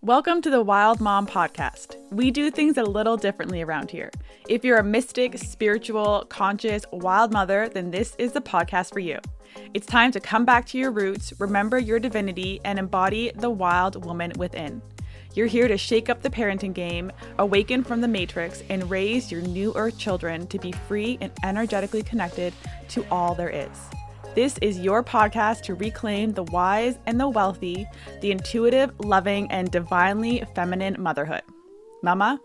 Welcome to the Wild Mom Podcast. We do things a little differently around here. If you're a mystic, spiritual, conscious, wild mother, then this is the podcast for you. It's time to come back to your roots, remember your divinity, and embody the wild woman within. You're here to shake up the parenting game, awaken from the matrix, and raise your new earth children to be free and energetically connected to all there is. This is your podcast to reclaim the wise and the wealthy, the intuitive, loving, and divinely feminine motherhood. Mama,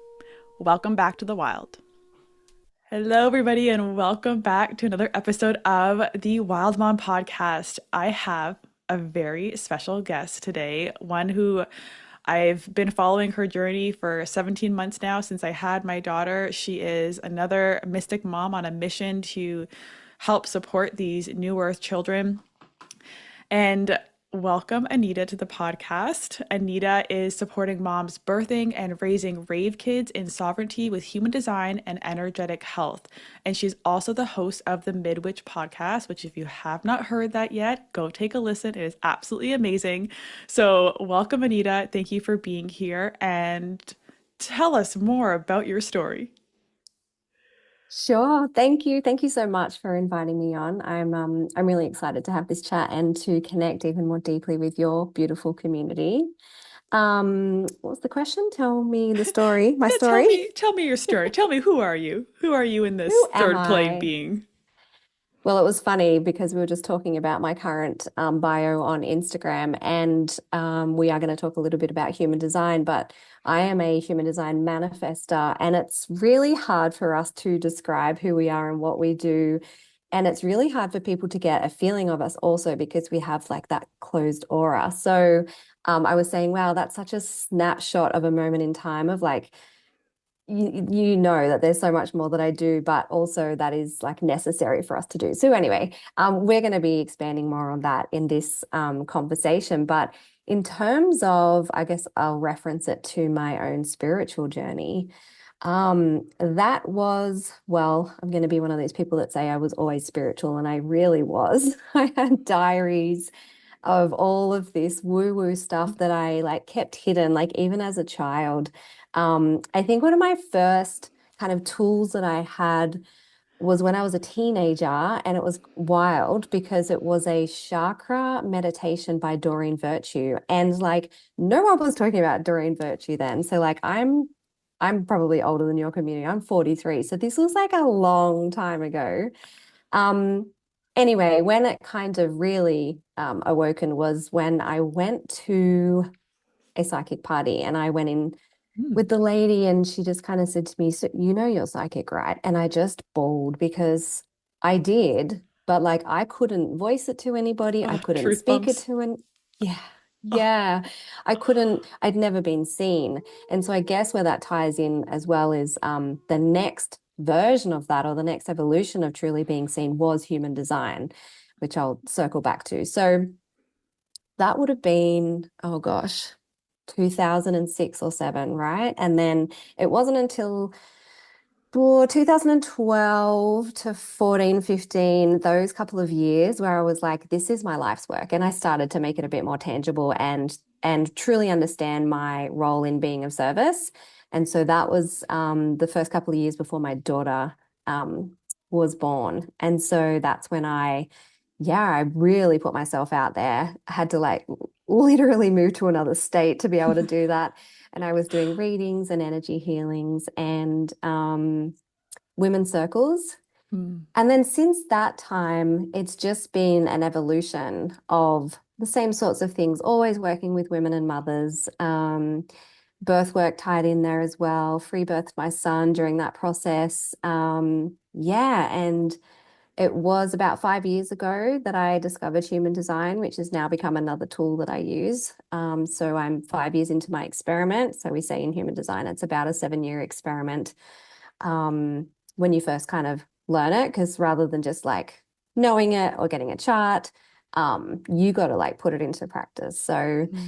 welcome back to the wild. Hello, everybody, and welcome back to another episode of the Wild Mom Podcast. I have a very special guest today, one who I've been following her journey for 17 months now since I had my daughter. She is another mystic mom on a mission to help support these new earth children. And welcome Anita to the podcast. Anita is supporting moms birthing and raising RAVE kids in sovereignty with human design and energetic health. And she's also the host of the Midwitch podcast, which if you have not heard that yet, go take a listen. It is absolutely amazing. So welcome Anita. Thank you for being here and tell us more about your story. Sure. Thank you. Thank you so much for inviting me on. I'm really excited to have this chat and to connect even more deeply with your beautiful community. What was the question? Tell me the story, my story. Tell me your story. Tell me, who are you? Who are you in this Who am third plane I? being? Well, it was funny because we were just talking about my current bio on Instagram, and we are going to talk a little bit about human design, but I am a human design manifestor, and it's really hard for us to describe who we are and what we do. And it's really hard for people to get a feeling of us also because we have like that closed aura. So I was saying, wow, that's such a snapshot of a moment in time of like, you know that there's so much more that I do, but also that is like necessary for us to do. So anyway, we're going to be expanding more on that in this conversation. But in terms of, I guess I'll reference it to my own spiritual journey. That was, well, I'm going to be one of those people that say I was always spiritual, and I really was. I had diaries of all of this woo-woo stuff that I like kept hidden, like even as a child. I think one of my first kind of tools that I had was when I was a teenager, and it was wild because it was a chakra meditation by Doreen Virtue. And like no one was talking about Doreen Virtue then. So like I'm probably older than your community. I'm 43. So this was like a long time ago. Um, anyway, when it kind of really awoken was when I went to a psychic party, and I went in Hmm. with the lady, and she just kind of said to me, so you know you're psychic, right? And I just bawled because I did, but like I couldn't voice it to anybody. I Oh, couldn't truth speak it bumps. to an yeah. Oh, Yeah, I couldn't, I'd never been seen. And so I guess where that ties in as well is the next version of that, or the next evolution of truly being seen, was human design, which I'll circle back to. So that would have been, oh gosh, 2006 or 7, right? And then it wasn't until 2012 to 14, 15, those couple of years where I was like, this is my life's work. And I started to make it a bit more tangible and truly understand my role in being of service. And so that was the first couple of years before my daughter was born. And so that's when I really put myself out there. I had to like literally move to another state to be able to do that. And I was doing readings and energy healings and women's circles. hmm. And then since that time, it's just been an evolution of the same sorts of things, always working with women and mothers. Birth work tied in there as well, free birthed my son during that process. And it was about 5 years ago that I discovered human design, which has now become another tool that I use. So I'm 5 years into my experiment. So we say in human design, it's about a 7-year experiment when you first kind of learn it, because rather than just like knowing it or getting a chart, you got to like put it into practice. So Hmm.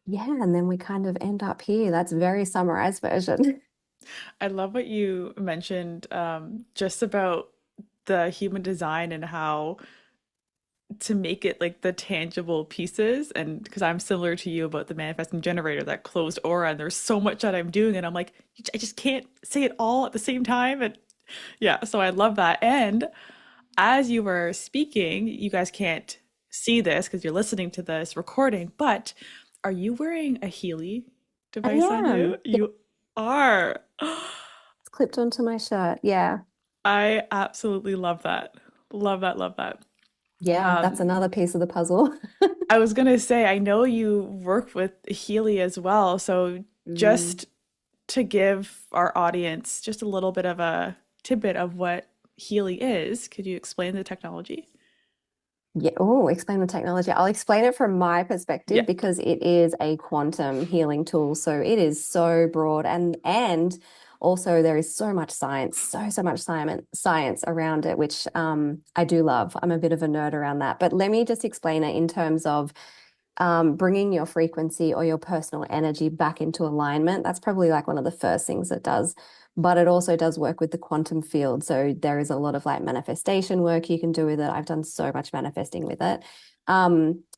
yeah, and then we kind of end up here. That's a very summarized version. I love what you mentioned just about the human design and how to make it like the tangible pieces. And because I'm similar to you about the manifesting generator, that closed aura, and there's so much that I'm doing, and I'm like, I just can't say it all at the same time. And yeah, so I love that. And as you were speaking, you guys can't see this because you're listening to this recording, but are you wearing a Healy I device on you? am. Yeah, You are. it's clipped onto my shirt. Yeah. I absolutely love that. Love that, love that. Yeah, that's Um, another piece of the puzzle. I was gonna say, I know you work with Healy as well, so Mm. just to give our audience just a little bit of a tidbit of what Healy is, could you explain the technology? Yeah. Oh, explain the technology. I'll explain it from my perspective Yeah. because it is a quantum healing tool. So it is so broad and also there is so much science, so much science around it, which I do love. I'm a bit of a nerd around that. But let me just explain it in terms of bringing your frequency or your personal energy back into alignment. That's probably like one of the first things it does. But it also does work with the quantum field. So there is a lot of like manifestation work you can do with it. I've done so much manifesting with it.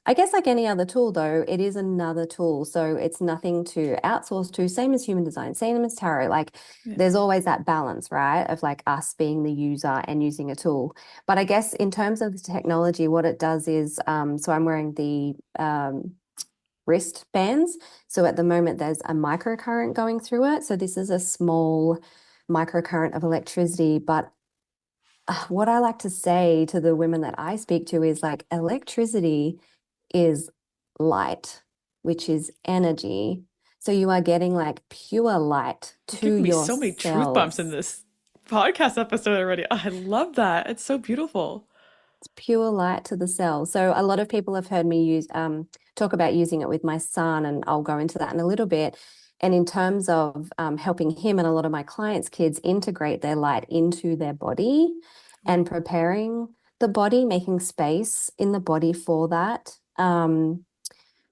I guess like any other tool, though, it is another tool. So it's nothing to outsource to, same as human design, same as tarot. Like Yeah. there's always that balance, right? Of like us being the user and using a tool. But I guess in terms of the technology, what it does is, so I'm wearing the wristbands. So at the moment, there's a microcurrent going through it. So this is a small microcurrent of electricity. But what I like to say to the women that I speak to is like electricity is light, which is energy. So you are getting like pure light You're to giving me your so many truth bumps in cells. this podcast episode already. Oh, I love that. It's so beautiful. Pure light to the cell. So a lot of people have heard me use talk about using it with my son, and I'll go into that in a little bit. And in terms of helping him and a lot of my clients' kids integrate their light into their body and preparing the body, making space in the body for that.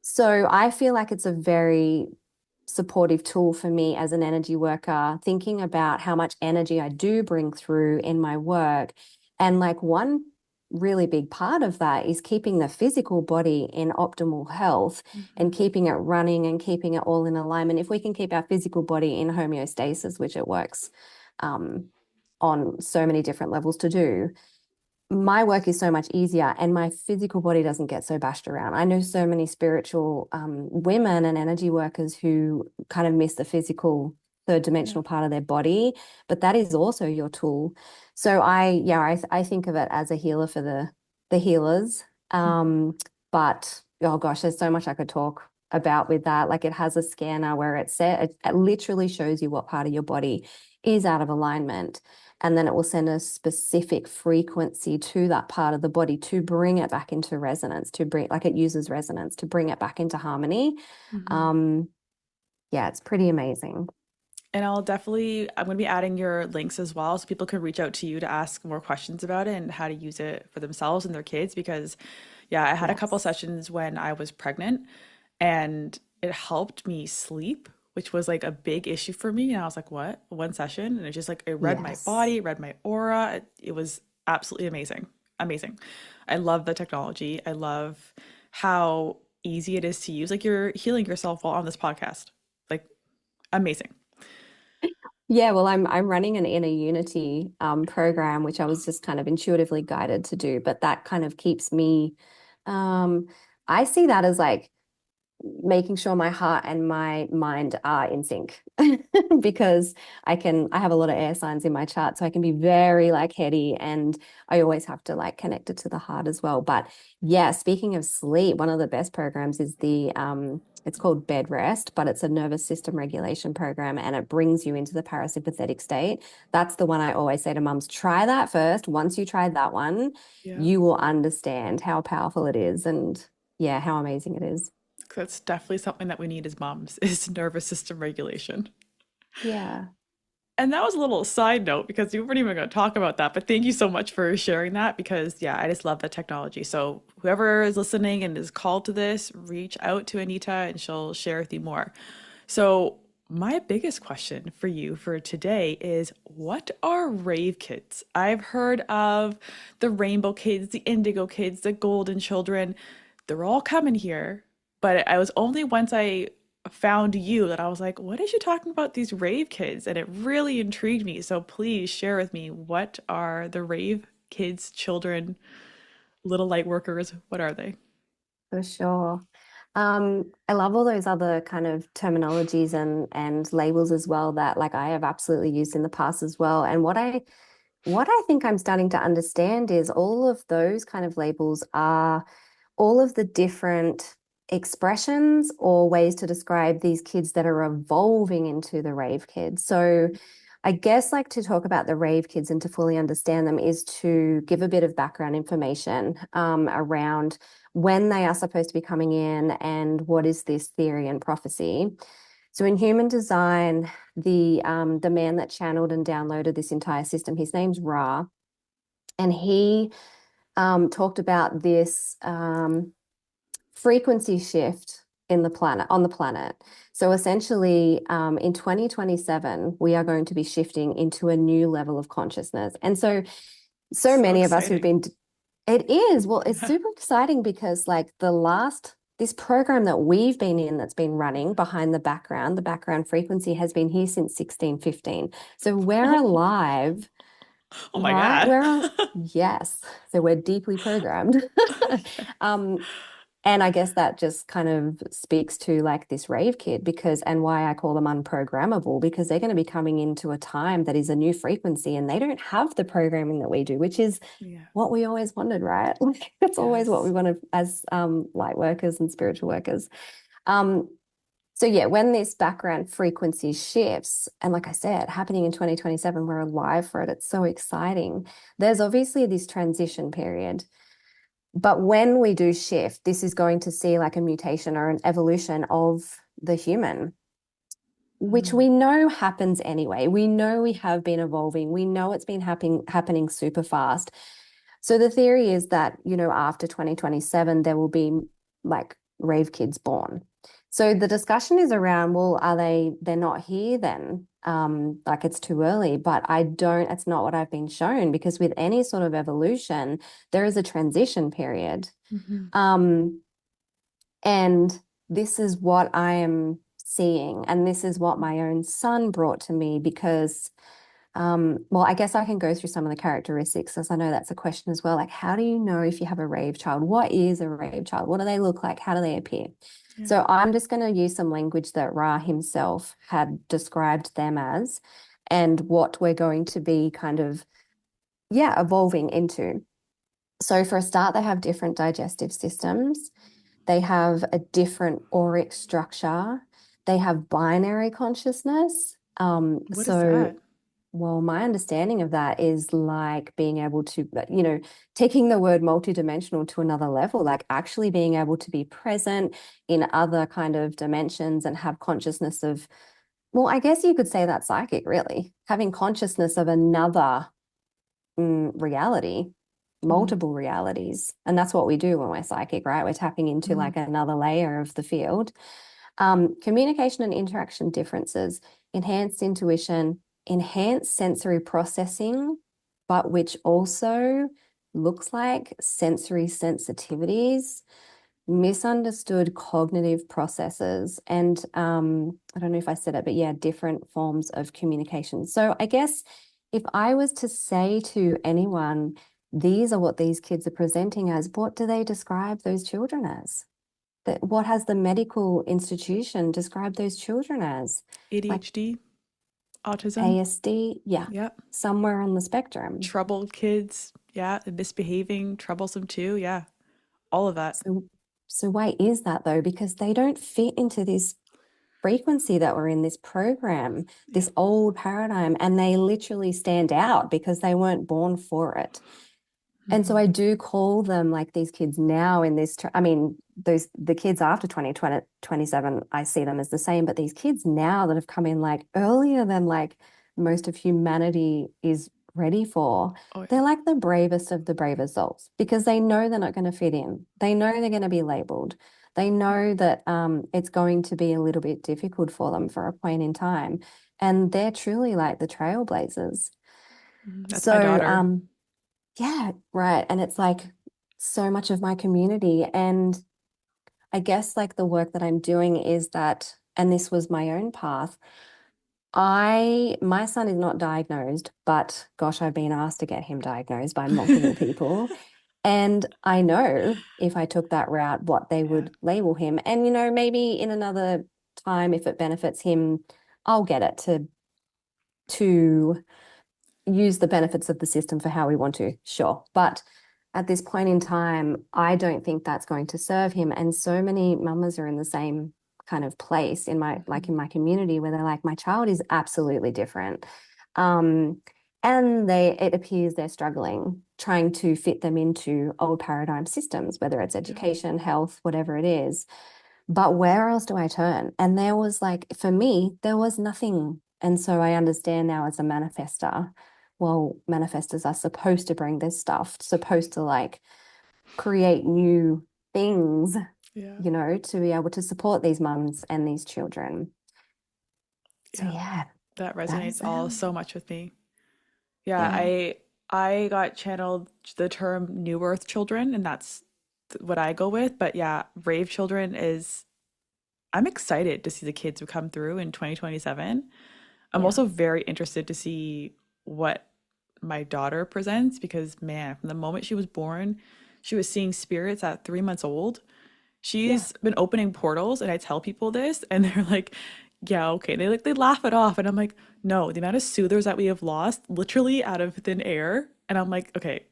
So I feel like it's a very supportive tool for me as an energy worker, thinking about how much energy I do bring through in my work. And like one really big part of that is keeping the physical body in optimal health and Mhm. keeping it running and keeping it all in alignment. If we can keep our physical body in homeostasis, which it works um, on so many different levels to do, my work is so much easier and my physical body doesn't get so bashed around. I know so many spiritual women and energy workers who kind of miss the physical third Yeah. dimensional part of their body, but that is also your tool. So I think of it as a healer for the healers. Mhm. But oh gosh, there's so much I could talk about with that. Like it has a scanner where it literally shows you what part of your body is out of alignment, and then it will send a specific frequency to that part of the body to bring it back into resonance, to bring like it uses resonance to bring it back into harmony. Mhm. um yeah, it's pretty amazing. And I'm going to be adding your links as well so people can reach out to you to ask more questions about it and how to use it for themselves and their kids. Because, yeah, I had a couple Yes. sessions when I was pregnant and it helped me sleep, which was like a big issue for me. And I was like, what? One session? And it just like, it read my Yes. body, read my aura. It was absolutely amazing. Amazing. I love the technology. I love how easy it is to use. Like you're healing yourself while on this podcast. Like, amazing. Yeah, well, I'm running an inner unity program, which I was just kind of intuitively guided to do, but that kind of keeps me um I see that as like making sure my heart and my mind are in sync because I have a lot of air signs in my chart, so I can be very like heady, and I always have to like connect it to the heart as well. But yeah, speaking of sleep, one of the best programs is the it's called bed rest, but it's a nervous system regulation program and it brings you into the parasympathetic state. That's the one I always say to mums, try that first. Once you try that one, Yeah. you will understand how powerful it is and yeah, how amazing it is. That's definitely something that we need as moms is nervous system regulation. Yeah. And that was a little side note because we weren't even going to talk about that. But thank you so much for sharing that because, yeah, I just love that technology. So, whoever is listening and is called to this, reach out to Anita and she'll share with you more. So, My biggest question for you for today is what are rave kids? I've heard of the rainbow kids, the indigo kids, the golden children. They're all coming here, but I was only once I found you that I was like, what is she talking about these rave kids? And it really intrigued me. So please share with me, what are the rave kids, children, little light workers? What are they? For sure. I love all those other kind of terminologies and labels as well that like I have absolutely used in the past as well. And what I think I'm starting to understand is all of those kind of labels are all of the different expressions or ways to describe these kids that are evolving into the rave kids. So I guess like to talk about the rave kids and to fully understand them is to give a bit of background information around when they are supposed to be coming in and what is this theory and prophecy. So in human design, the man that channeled and downloaded this entire system, his name's Ra, and he talked about this frequency shift in the planet on the planet. So essentially, in 2027, we are going to be shifting into a new level of consciousness. And so So many of us who've exciting. been, it is, well, it's super exciting because like this program that we've been in that's been running behind the background frequency has been here since 1615. So we're Oh, alive, oh my right? God. Yes. So we're deeply programmed. Um, and I guess that just kind of speaks to like this rave kid and why I call them unprogrammable, because they're going to be coming into a time that is a new frequency and they don't have the programming that we do, which is Yeah. what we always wanted, right? Like it's always what we Yes. wanted as light workers and spiritual workers. Um, so yeah, when this background frequency shifts, and like I said, happening in 2027, we're alive for it. It's so exciting. There's obviously this transition period. But when we do shift, this is going to see like a mutation or an evolution of the human, which Mm. we know happens anyway. We know we have been evolving. We know it's been happening super fast. So the theory is that, after 2027, there will be like rave kids born. So the discussion is around, well, they're not here then? Like it's too early, but it's not what I've been shown because with any sort of evolution, there is a transition period. Hmm. Um, and this is what I am seeing. And this is what my own son brought to me because well, I guess I can go through some of the characteristics as I know that's a question as well. Like, how do you know if you have a rave child? What is a rave child? What do they look like? How do they appear? Yeah. So I'm just going to use some language that Ra himself had described them as and what we're going to be kind of, yeah, evolving into. So for a start, they have different digestive systems. They have a different auric structure. They have binary consciousness. What is So that? well, my understanding of that is like being able to, taking the word multidimensional to another level, like actually being able to be present in other kind of dimensions and have consciousness of, well, I guess you could say that's psychic, really, having consciousness of another reality, Mm. multiple realities. And that's what we do when we're psychic, right? We're tapping into Mm. like another layer of the field. Communication and interaction differences, enhanced intuition, enhanced sensory processing, but which also looks like sensory sensitivities, misunderstood cognitive processes, and I don't know if I said it, but yeah, different forms of communication. So I guess if I was to say to anyone, these are what these kids are presenting as, what do they describe those children as? What has the medical institution described those children as? Like ADHD, autism. ASD? Yeah, Yep. somewhere on the spectrum. Troubled kids. Yeah. Misbehaving, troublesome too. Yeah. All of that. So, so why is that though? Because they don't fit into this frequency that we're in, this program, Yeah. this old paradigm, and they literally stand out because they weren't born for it. And so Hmm. I do call them like these kids now in this, I mean, the kids after 2027, I see them as the same, but these kids now that have come in like earlier than like most of humanity is ready for, Oh, yeah. they're like the bravest of the bravest souls because they know they're not going to fit in. They know they're going to be labeled. They know that it's going to be a little bit difficult for them for a point in time. And they're truly like the trailblazers. That's my So, daughter. yeah, right. And it's like so much of my community. And I guess like the work that I'm doing is that, and this was my own path. My son is not diagnosed, but gosh, I've been asked to get him diagnosed by multiple people. And I know if I took that route, what they Yeah. would label him. And, maybe in another time, if it benefits him, I'll get it to use the benefits of the system for how we want to, sure. But at this point in time, I don't think that's going to serve him. And so many mamas are in the same kind of place in my like in my community where they're like, my child is absolutely different. Um, and it appears they're struggling trying to fit them into old paradigm systems, whether it's Yeah. education, health, whatever it is. But where else do I turn? And there was like, for me, there was nothing. And so I understand now as a manifester, well, manifestors are supposed to bring this stuff, supposed to like create new things, Yeah. to be able to support these mums and these children. So Yeah. yeah, That that resonates is all so much with me. Yeah, yeah, I got channeled the term New Earth children, and that's what I go with. But yeah, Rave children is I'm excited to see the kids who come through in 2027. I'm yeah, also very interested to see what my daughter presents because man, from the moment she was born, she was seeing spirits at 3 months old. yeah. She's been opening portals, and I tell people this, and they're like, "Yeah, okay." They laugh it off, and I'm like, "No, the amount of soothers that we have lost, literally out of thin air." And I'm like, "Okay,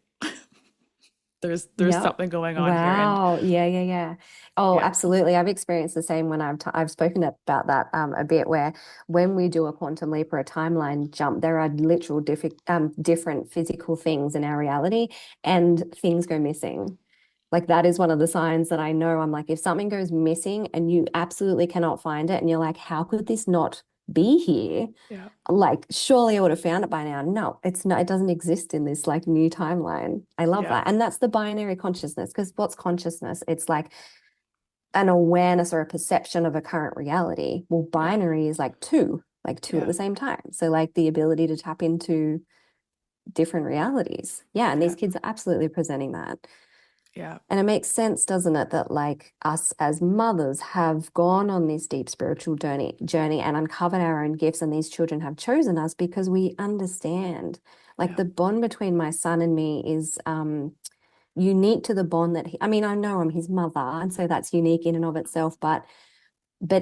there's Yep. something going on here." And Wow. Yeah, yeah, yeah. Oh, yeah, absolutely. I've experienced the same when I've spoken about that a bit where when we do a quantum leap or a timeline jump, there are literal different physical things in our reality and things go missing. Like that is one of the signs that I know. I'm like, if something goes missing and you absolutely cannot find it, and you're like, how could this not be here? yeah, Like surely I would have found it by now. No, it's not, it doesn't exist in this like new timeline. I love yeah, that. And that's the binary consciousness, because what's consciousness? It's like an awareness or a perception of a current reality. Well, yeah, binary is like two at yeah, the same time. So like the ability to tap into different realities. Yeah, and yeah, these kids are absolutely presenting that. yeah, And it makes sense, doesn't it, that like us as mothers have gone on this deep spiritual journey and uncovered our own gifts, and these children have chosen us because we understand. Like yeah, the bond between my son and me is unique to the bond that I mean, I know I'm his mother, and so that's unique in and of itself, but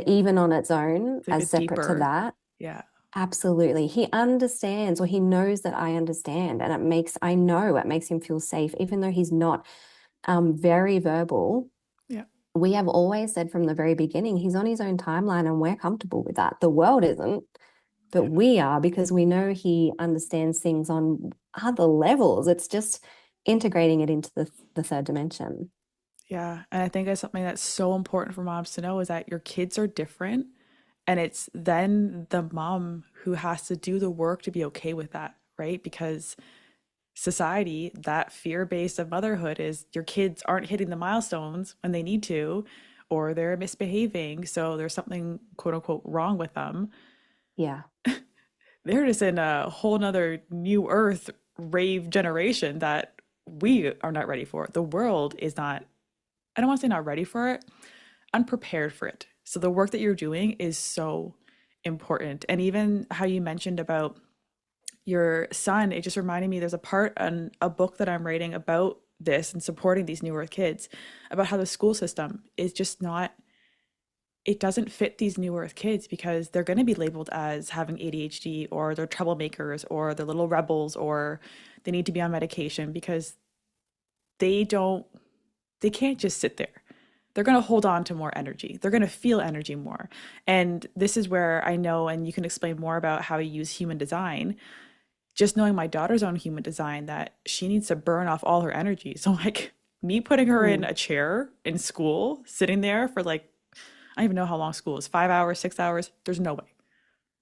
even on its own, it's like a as separate to deeper, that, yeah, absolutely. He understands, or he knows that I understand, and I know it makes him feel safe, even though he's not very verbal. yeah, We have always said from the very beginning, he's on his own timeline and we're comfortable with that. The world isn't, but yeah, we are because we know he understands things on other levels. It's just integrating it into the third dimension. yeah. And I think that's something that's so important for moms to know is that your kids are different, and it's then the mom who has to do the work to be okay with that, right? Because society, that fear base of motherhood is your kids aren't hitting the milestones when they need to, or they're misbehaving. So there's something quote unquote wrong with them. Yeah. They're just in a whole nother new earth rave generation that we are not ready for. The world is not, I don't want to say not ready for it, unprepared for it. So the work that you're doing is so important. And even how you mentioned about your son, it just reminded me there's a part in a book that I'm writing about this and supporting these New Earth kids about how the school system is just not, it doesn't fit these New Earth kids because they're going to be labeled as having ADHD or they're troublemakers or they're little rebels or they need to be on medication because they don't, they can't just sit there. They're going to hold on to more energy. They're going to feel energy more. And this is where I know, and you can explain more about how you use human design, just knowing my daughter's own human design that she needs to burn off all her energy. So like me putting her in Mm. a chair in school, sitting there for like I don't even know how long school is, 5 hours, 6 hours. There's no way.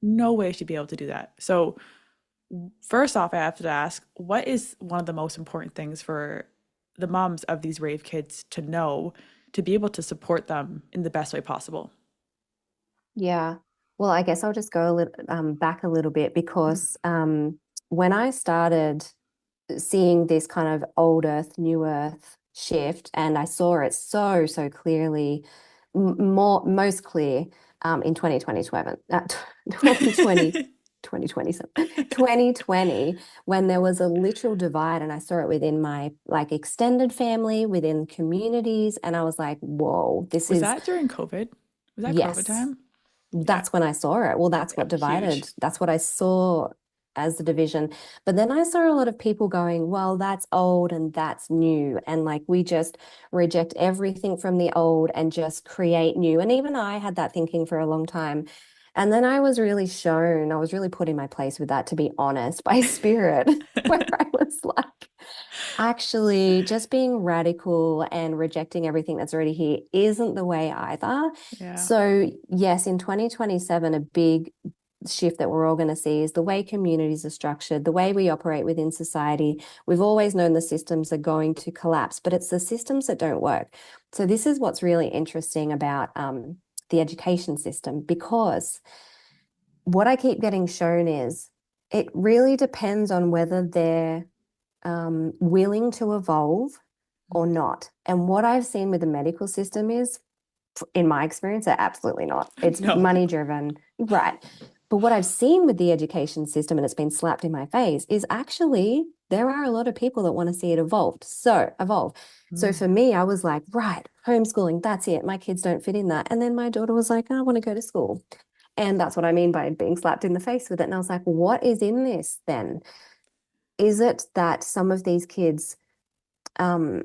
No way she'd be able to do that. So first off, I have to ask, what is one of the most important things for the moms of these rave kids to know to be able to support them in the best way possible. Yeah. Well, I guess I'll just go a little back a little bit because when I started seeing this kind of old Earth, new Earth shift, and I saw it so clearly, most clear in 2027, 2020, 2020, when there was a literal divide, and I saw it within my like extended family, within communities, and I was like, whoa, this Was is, that during COVID? Was that COVID yes. time? Yeah. That's when I saw it. Well, that's what Yep. Huge. divided. That's what I saw as the division. But then I saw a lot of people going, well, that's old and that's new. And like we just reject everything from the old and just create new. And even I had that thinking for a long time. And then I was really shown, I was really put in my place with that, to be honest, by spirit, where I was like, actually, just being radical and rejecting everything that's already here isn't the way either. Yeah. So, yes, in 2027, a big shift that we're all going to see is the way communities are structured, the way we operate within society. We've always known the systems are going to collapse, but it's the systems that don't work. So, this is what's really interesting about the education system, because what I keep getting shown is it really depends on whether they're willing to evolve or not. And what I've seen with the medical system is, in my experience, they're absolutely not. It's No. money driven, right? But what I've seen with the education system, and it's been slapped in my face, is actually there are a lot of people that want to see it evolved. So evolve. So Mm. for me, I was like, right, homeschooling, that's it. My kids don't fit in that. And then my daughter was like, I want to go to school. And that's what I mean by being slapped in the face with it. And I was like, what is in this then? Is it that some of these kids, um,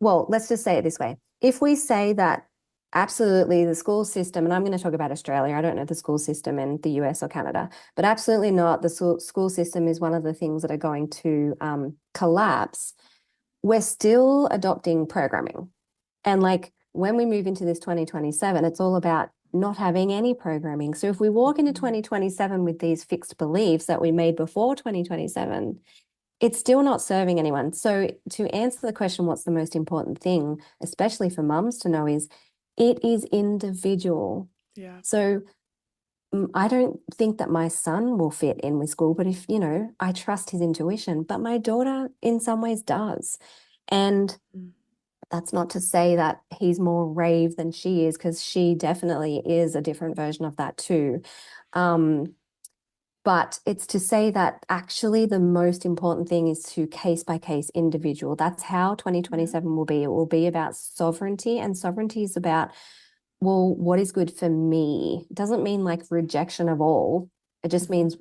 well, let's just say it this way. If we say that absolutely the school system, and I'm going to talk about Australia, I don't know the school system in the US or Canada, but absolutely not. The school system is one of the things that are going to collapse. We're still adopting programming. And like when we move into this 2027, it's all about not having any programming. So if we walk into 2027 with these fixed beliefs that we made before 2027, it's still not serving anyone. So to answer the question, what's the most important thing, especially for mums to know, is it is individual. Yeah. So I don't think that my son will fit in with school, but if, I trust his intuition, but my daughter in some ways does. And Mm. that's not to say that he's more rave than she is, because she definitely is a different version of that too. But it's to say that actually the most important thing is to case by case individual. That's how Yeah. 2027 will be. It will be about sovereignty, and sovereignty is about, well, what is good for me? It doesn't mean like rejection of all. It just Mhm. means,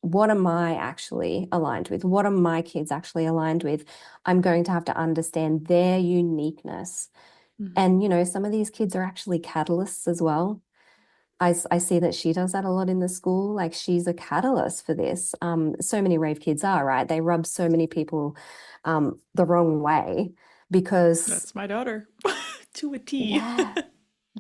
what am I actually aligned with? What are my kids actually aligned with? I'm going to have to understand their uniqueness. Mhm. And, some of these kids are actually catalysts as well. I see that she does that a lot in the school. Like she's a catalyst for this. So many rave kids are, right? They rub so many people the wrong way because, That's my daughter to a T. yeah,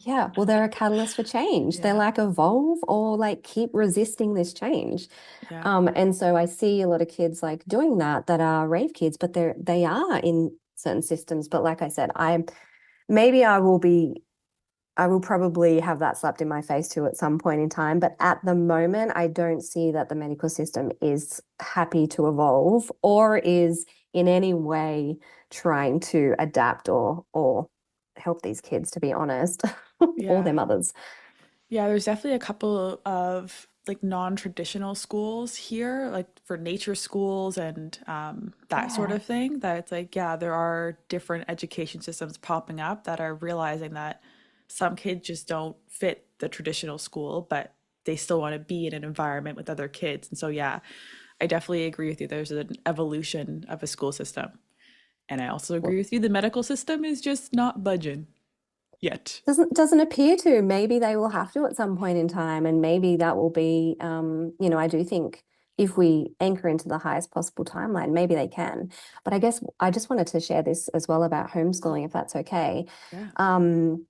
yeah. Well, they're a catalyst for change. They're Yeah. like evolve or like keep resisting this change. Yeah. And so I see a lot of kids like doing that are rave kids, but they are in certain systems. But like I said, maybe I will probably have that slapped in my face too at some point in time. But at the moment, I don't see that the medical system is happy to evolve or is in any way trying to adapt or help these kids, to be honest, or their Yeah. mothers. Yeah, there's definitely a couple of like non-traditional schools here, like for nature schools and that sort Yeah. of thing. That it's like, yeah, there are different education systems popping up that are realizing that some kids just don't fit the traditional school, but they still want to be in an environment with other kids. And so, yeah, I definitely agree with you. There's an evolution of a school system. And I also agree Well, with you. The medical system is just not budging yet. doesn't appear to. Maybe they will have to at some point in time, and maybe that will be, I do think if we anchor into the highest possible timeline, maybe they can. But I guess I just wanted to share this as well about homeschooling, if that's okay. Yeah. Um,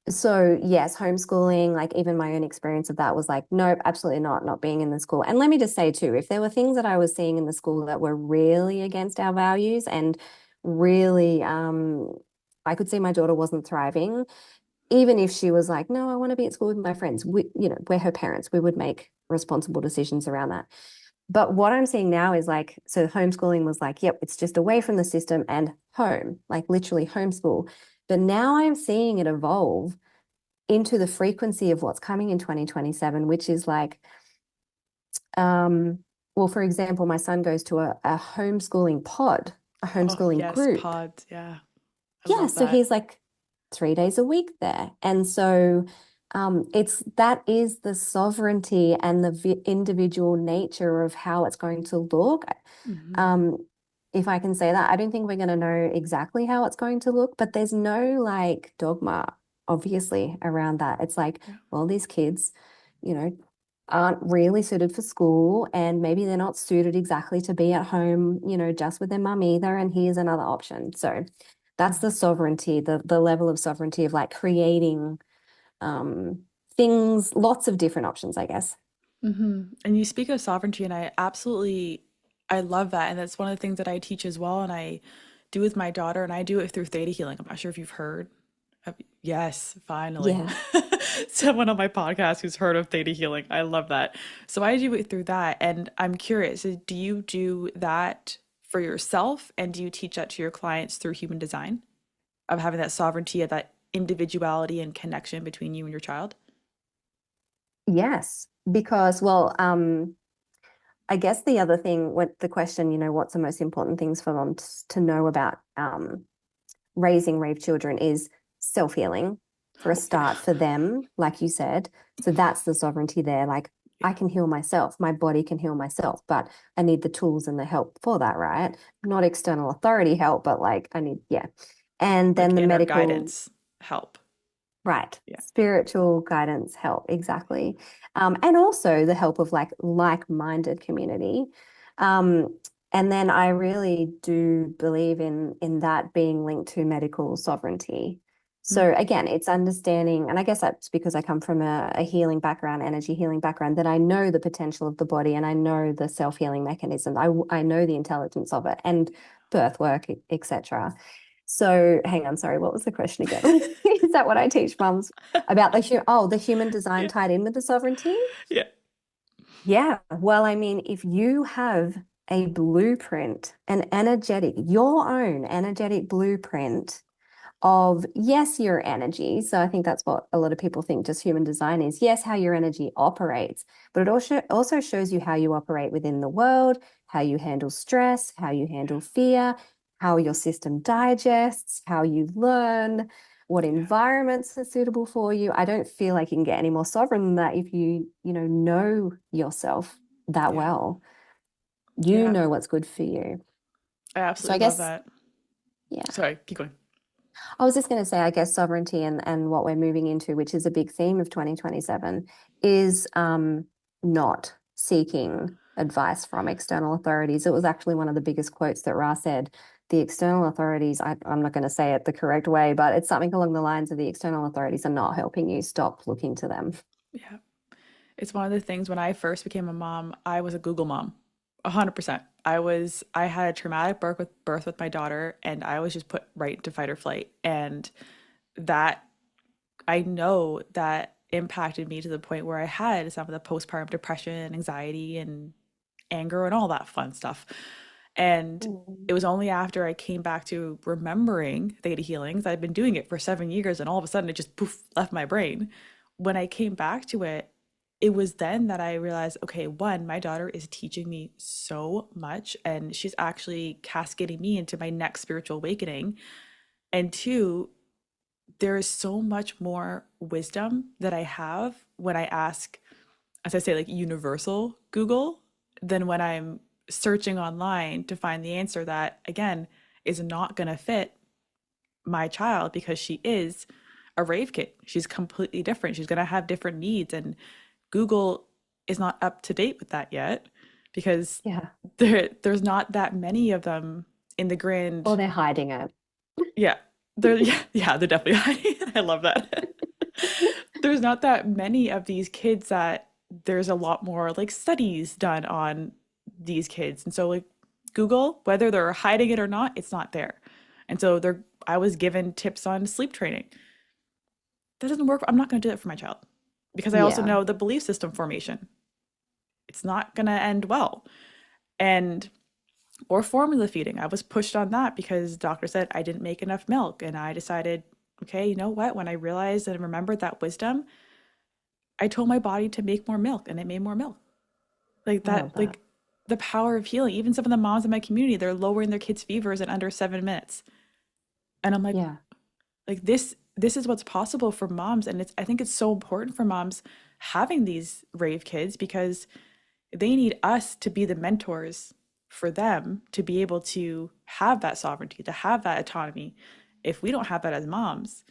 so yes, homeschooling, like even my own experience of that was like, nope, absolutely not being in the school. And let me just say too, if there were things that I was seeing in the school that were really against our values and really I could see my daughter wasn't thriving. Even if she was like, no, I want to be at school with my friends, we're her parents, we would make responsible decisions around that. But what I'm seeing now is like, so homeschooling was like, yep, it's just away from the system and home, like literally homeschool. But now I'm seeing it evolve into the frequency of what's coming in 2027, which is like, um, well, for example, my son goes to a homeschooling pod, a Oh, homeschooling yes, group. pods. Yeah, I Yeah, love so that. he's like 3 days a week there. And so it's that is the sovereignty and the individual nature of how it's going to look. Hmm. Um, if I can say that, I don't think we're going to know exactly how it's going to look, but there's no like dogma, obviously, around that. It's like, Yeah. well, these kids, you know, aren't really suited for school, and maybe they're not suited exactly to be at home, just with their mum either. And here's another option. So that's the sovereignty, the level of sovereignty of like creating um things, lots of different options, I guess. Hmm. And you speak of sovereignty, and I love that. And that's one of the things that I teach as well. And I do with my daughter, and I do it through theta healing. I'm not sure if you've heard. Yes, finally. Yeah. Someone on my podcast who's heard of theta healing. I love that. So I do it through that. And I'm curious, do you do that for yourself? And do you teach that to your clients through human design of having that sovereignty of that individuality and connection between you and your child? Yes, because well, I guess the other thing with the question, what's the most important things for them to know about raising RAVE children is self-healing for a Oh, yeah. start for them, like you said. So that's the sovereignty there. Like I Yeah. can heal myself, my body can heal myself, but I need the tools and the help for that, right? Not external authority help, but like I need, yeah. And then Like the inner medical, guidance help. right, Yeah. spiritual guidance help, exactly. And also the help of like-minded community. Um, and then I really do believe in that being linked to medical sovereignty. Mm. So again, it's understanding, and I guess that's because I come from a healing background, energy healing background, that I know the potential of the body and I know the self-healing mechanism. I know the intelligence of it and birth work, etc. So hang on, sorry, what was the question again? Is that what I teach mums about the human design Yeah. tied in with the sovereignty? Yeah. Yeah. Well, I mean, if you have a blueprint, your own energetic blueprint of, yes, your energy. So I think that's what a lot of people think just human design is. Yes, how your energy operates, but it also shows you how you operate within the world, how you handle stress, how you handle fear, how your system digests, how you learn, what Yeah. environments are suitable for you. I don't feel like you can get any more sovereign than that if you know yourself that Yeah. well. You Yeah. know what's good for you. I So I absolutely love guess, that. yeah. Sorry, keep going. I was just going to say, I guess sovereignty and what we're moving into, which is a big theme of 2027, is not seeking advice from external authorities. It was actually one of the biggest quotes that Ra said. The external authorities, I'm not going to say it the correct way, but it's something along the lines of the external authorities are not helping you. Stop looking to them. Yeah. It's one of the things when I first became a mom, I was a Google mom. 100%. I had a traumatic birth with my daughter, and I was just put right into fight or flight. And that I know that impacted me to the point where I had some of the postpartum depression, anxiety, and anger and all that fun stuff. And Mm. it was only after I came back to remembering theta healings, I'd been doing it for 7 years, and all of a sudden it just poof left my brain. When I came back to it, it was then that I realized, okay, one, my daughter is teaching me so much, and she's actually cascading me into my next spiritual awakening. And two, there is so much more wisdom that I have when I ask, as I say, like universal Google, than when I'm searching online to find the answer that, again, is not going to fit my child because she is a rave kid. She's completely different. She's going to have different needs. And Google is not up to date with that yet because Yeah. there's not that many of them in the Or grand. they're hiding it. Yeah, yeah, they're definitely hiding. I love that. There's not that many of these kids that there's a lot more like studies done on these kids. And so like Google, whether they're hiding it or not, it's not there. And so I was given tips on sleep training. That doesn't work. I'm not going to do that for my child because I also Yeah. know the belief system formation. It's not going to end well. And or formula feeding. I was pushed on that because the doctor said I didn't make enough milk. And I decided, okay, you know what? When I realized and remembered that wisdom, I told my body to make more milk and it made more milk. Like I that, love that. like the power of healing. Even some of the moms in my community, they're lowering their kids' fevers in under 7 minutes. And I'm Yeah. like this is what's possible for moms. And I think it's so important for moms having these rave kids because they need us to be the mentors for them to be able to have that sovereignty, to have that autonomy. If we don't have that as moms,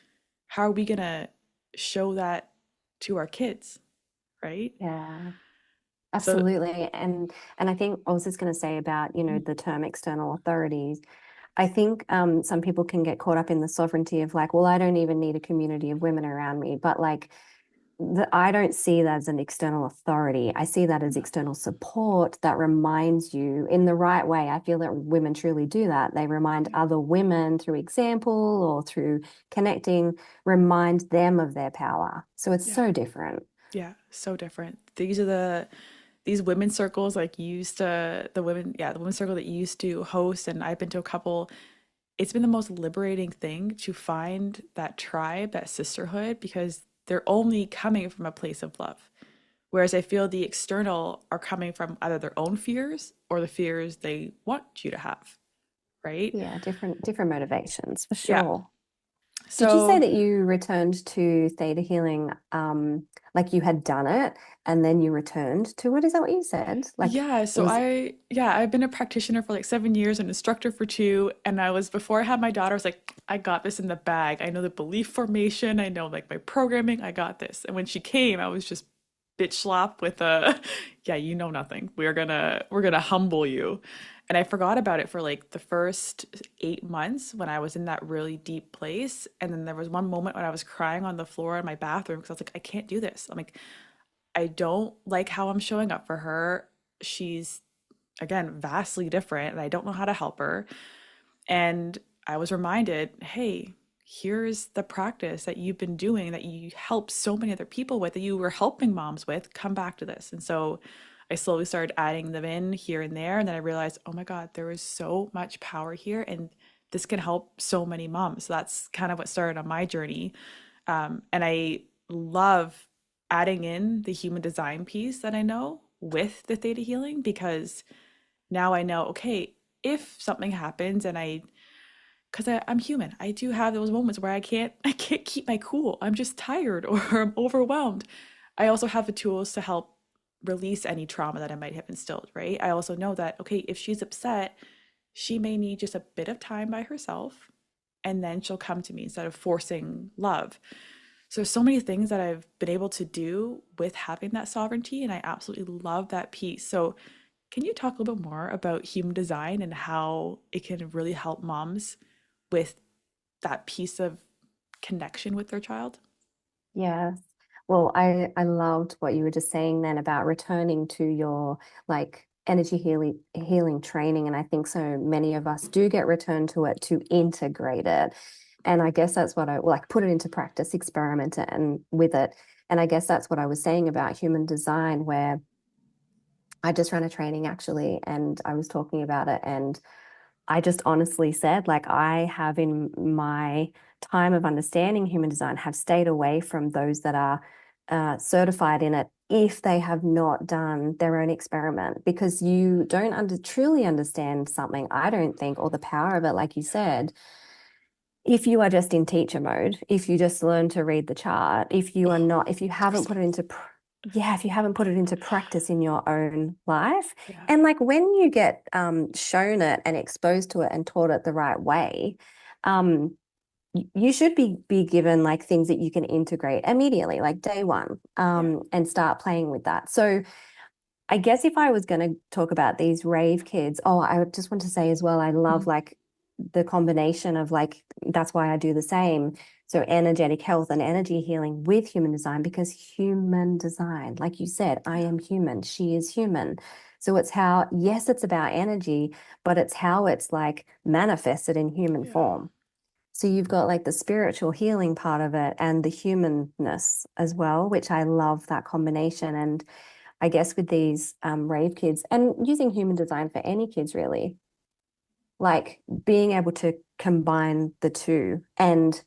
how are we going to show that to our kids, right? Yeah. So, Absolutely. And I think I was just going to say about, the term external authorities. I think some people can get caught up in the sovereignty of like, well, I don't even need a community of women around me. But like, I don't see that as an external authority. I see that as external support that reminds you in the right way. I feel that women truly do that. They remind yeah, other women through example or through connecting, remind them of their power. So it's yeah, so different. yeah, so different. These women's circles like you used to the women, yeah, the women's circle that you used to host, and I've been to a couple. It's been the most liberating thing to find that tribe, that sisterhood, because they're only coming from a place of love. Whereas I feel the external are coming from either their own fears or the fears they want you to have, right? Yeah, different motivations for Yeah. sure. Did you say So that you returned to theta healing, like you had done it and then you returned to it? Is that what you said? Like yeah, it so was, I've been a practitioner for like 7 years, an instructor for two, and I was before I had my daughter, I was like, I got this in the bag. I know the belief formation, I know like my programming, I got this. And when she came, I was just bitch slap with a, yeah, you know nothing. We're gonna humble you. And I forgot about it for like the first 8 months when I was in that really deep place. And then there was one moment when I was crying on the floor in my bathroom because I was like, I can't do this. I'm like, I don't like how I'm showing up for her. She's, again, vastly different, and I don't know how to help her. And I was reminded, hey, here's the practice that you've been doing that you help so many other people with, that you were helping moms with. Come back to this. And so I slowly started adding them in here and there. And then I realized, oh my God, there was so much power here, and this can help so many moms. So that's kind of what started on my journey. And I love adding in the human design piece that I know with the theta healing because now I know, okay, if something happens and because I'm human, I do have those moments where I can't keep my cool. I'm just tired or I'm overwhelmed. I also have the tools to help release any trauma that I might have instilled, right? I also know that, okay, if she's upset, she may need just a bit of time by herself and then she'll come to me instead of forcing love. So there's so many things that I've been able to do with having that sovereignty, and I absolutely love that piece. So can you talk a little bit more about human design and how it can really help moms with that piece of connection with their child? yes. Well, I loved what you were just saying then about returning to your like energy healing training. And I think so many of us do get returned to it to integrate it. And I guess that's what I like put it into practice, experiment and with it. And I guess that's what I was saying about human design, where I just ran a training actually, and I was talking about it. And I just honestly said, like, I have in my time of understanding human design, have stayed away from those that are certified in it if they have not done their own experiment, because you don't truly understand something, I don't think, or the power of it, like you said, if you are just in teacher mode, if you just learn to read the chart, if you are Oh, not, if you haven't put it 100%. into, yeah, if you haven't put it into practice in your own life, Yeah. and like when you get shown it and exposed to it and taught it the right way, um, you should be given like things that you can integrate immediately, like day one, Yeah. and start playing with that. So I guess if I was going to talk about these rave kids, oh, I just want to say as well, I love Mhm. like the combination of like, that's why I do the same. So energetic health and energy healing with human design, because human design, like you said, I am human, she is human. So it's how, yes, it's about energy, but it's how it's like manifested in human Yeah. form. So you've got like the spiritual healing part of it and the humanness as well, which I love that combination. And I guess with these rave kids and using human design for any kids really, like being able to combine the two. And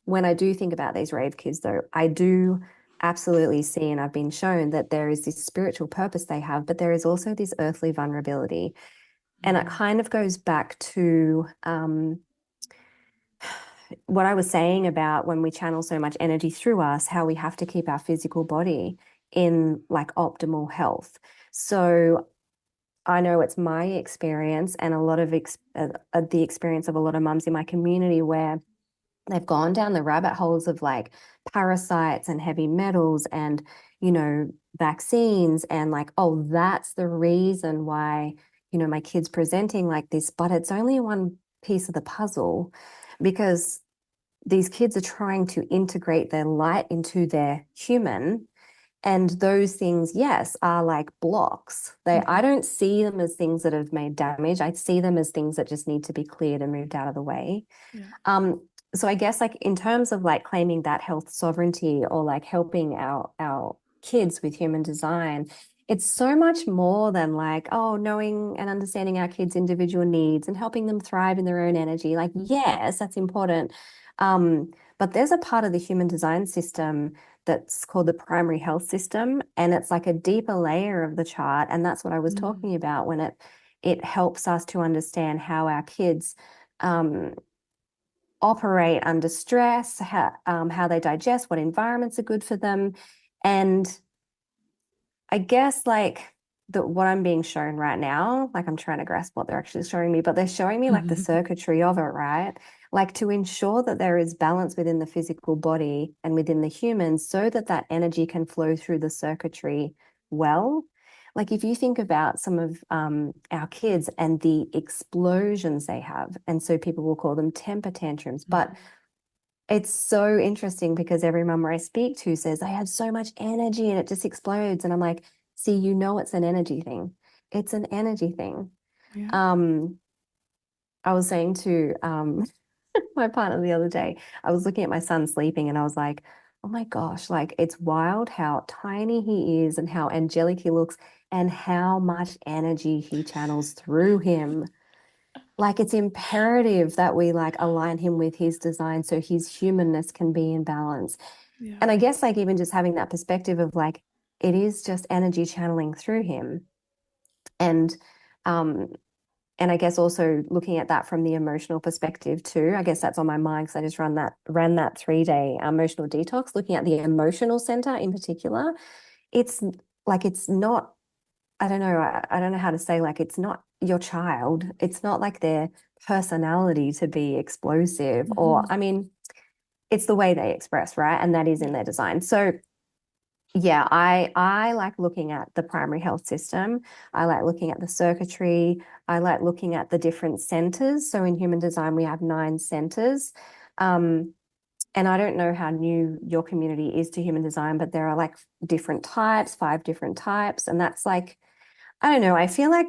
when I do think about these rave kids, though, I do absolutely see, and I've been shown that there is this spiritual purpose they have, but there is also this earthly vulnerability. And it kind of goes back to what I was saying about when we channel so much energy through us, how we have to keep our physical body in like optimal health. So I know it's my experience and a lot of the experience of a lot of mums in my community where they've gone down the rabbit holes of like parasites and heavy metals and, you know, vaccines and like, oh, that's the reason why, you know, my kid's presenting like this, but it's only one piece of the puzzle because these kids are trying to integrate their light into their human. And those things, yes, are like blocks. I don't see them as things that have made damage. I see them as things that just need to be cleared and moved out of the way. Yeah. Um, so I guess like in terms of like claiming that health sovereignty or like helping our kids with human design, it's so much more than like, oh, knowing and understanding our kids' individual needs and helping them thrive in their own energy. Like, yes, that's important. But there's a part of the human design system that's called the primary health system, and it's like a deeper layer of the chart. And that's what I was talking about when it helps us to understand how our kids operate under stress, how they digest, what environments are good for them. And I guess like what I'm being shown right now, like I'm trying to grasp what they're actually showing me, but they're showing me like the circuitry of it, right? Like to ensure that there is balance within the physical body and within the human so that that energy can flow through the circuitry well. Like if you think about some of our kids and the explosions they have, and so people will call them temper tantrums, but it's so interesting because every mum I speak to says they have so much energy and it just explodes. And I'm like, see, you know, it's an energy thing. It's an energy thing. Yeah. Um, I was saying to my partner the other day, I was looking at my son sleeping and I was like, oh my gosh, like it's wild how tiny he is and how angelic he looks and how much energy he channels through him. Like it's imperative that we like align him with his design so his humanness can be in balance. Yeah. And I guess like even just having that perspective of like it is just energy channeling through him. And um and I guess also looking at that from the emotional perspective too. I guess that's on my mind because I just ran that 3 day emotional detox, looking at the emotional center in particular. It's like it's not I don't know. I don't know how to say, like, it's not your child. It's not like their personality to be explosive, or, I mean, it's the way they express, right? And that is in Yeah. their design. So, yeah, I like looking at the primary health system. I like looking at the circuitry. I like looking at the different centers. So in human design, we have 9 centers. Um, and I don't know how new your community is to human design, but there are like different types, 5 different types. And that's like, I don't know. I feel like